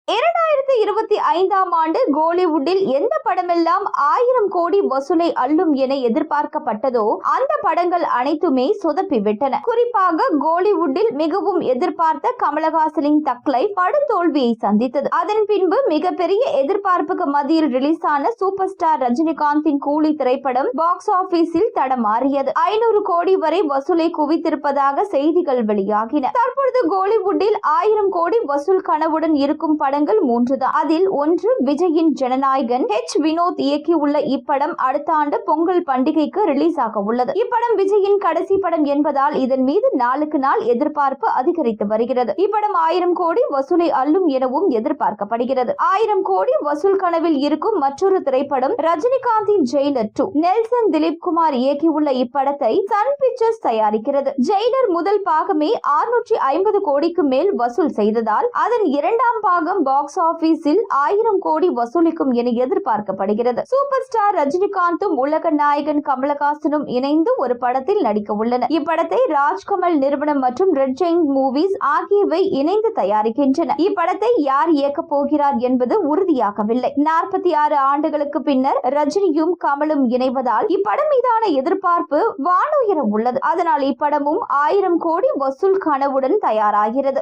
2025ஆம் ஆண்டு கோலிவுட்டில் எந்த படமெல்லாம் 1000 கோடி வசூலை அள்ளும் என எதிர்பார்க்கப்பட்டதோ அந்த படங்கள் அனைத்துமே சொதப்பிவிட்டன. குறிப்பாக கோலிவுட்டில் மிகவும் எதிர்பார்த்த கமலஹாசனின் தக் லைஃப் படுதோல்வியை சந்தித்தது. அதன் பின்பு மிகப்பெரிய எதிர்பார்ப்புக்கு மத்தியில் ரிலீஸ் ஆன சூப்பர் ஸ்டார் ரஜினிகாந்தின் கூலி திரைப்படம் பாக்ஸ் ஆபீஸில் தடமாறியது. 500 கோடி வரை வசூலை குவித்திருப்பதாக செய்திகள் வெளியாகின. தற்பொழுது கோலிவுட்டில் 1000 கோடி வசூல் கனவுடன் இருக்கும் படங்கள் 3 தான். அதில் ஒன்று விஜயின் ஜனநாயகன். வினோத் இயக்கியுள்ள இப்படம் அடுத்த ஆண்டு பொங்கல் பண்டிகைக்கு ரிலீஸ் ஆக உள்ளது. இப்படம் விஜயின் கடைசி படம் என்பதால் இதன் மீது நாளுக்கு நாள் எதிர்பார்ப்பு அதிகரித்து வருகிறது. இப்படம் 1000 கோடி வசூலை அள்ளும் எனவும் எதிர்பார்க்கப்படுகிறது. 1000 கோடி வசூல் கனவில் இருக்கும் மற்றொரு திரைப்படம் ரஜினிகாந்தின் ஜெயிலர் 2. நெல்சன் திலீப் குமார் இயக்கியுள்ள இப்படத்தை சன் பிக்சர்ஸ் தயாரிக்கிறது. ஜெயிலர் முதல் பாகமே 650 கோடிக்கு மேல் வசூல் செய்ததால் அதன் இரண்டாம் பாகம் பாக்ஸ் ஆபீஸில் 1000 கோடி வசூலிக்கும் என எதிர்பார்க்கப்படுகிறது. சூப்பர் ஸ்டார் ரஜினிகாந்தும் உலக நாயகன் கமலஹாசனும் இணைந்து ஒரு படத்தில் நடிக்க உள்ளனர். இப்படத்தை ராஜ்கமல் நிறுவனம் மற்றும் ரெட் ஜெயிண்ட் மூவிஸ் ஆகியவை இணைந்து தயாரிக்கின்றன. இப்படத்தை யார் இயக்க போகிறார் என்பது உறுதியாகவில்லை. 46 ஆண்டுகளுக்கு பின்னர் ரஜினியும் கமலும் இணைவதால் இப்படம் மீதான எதிர்பார்ப்பு வானுயர உள்ளது. அதனால் இப்படமும் 1000 கோடி வசூல் கனவுடன் தயாராகிறது.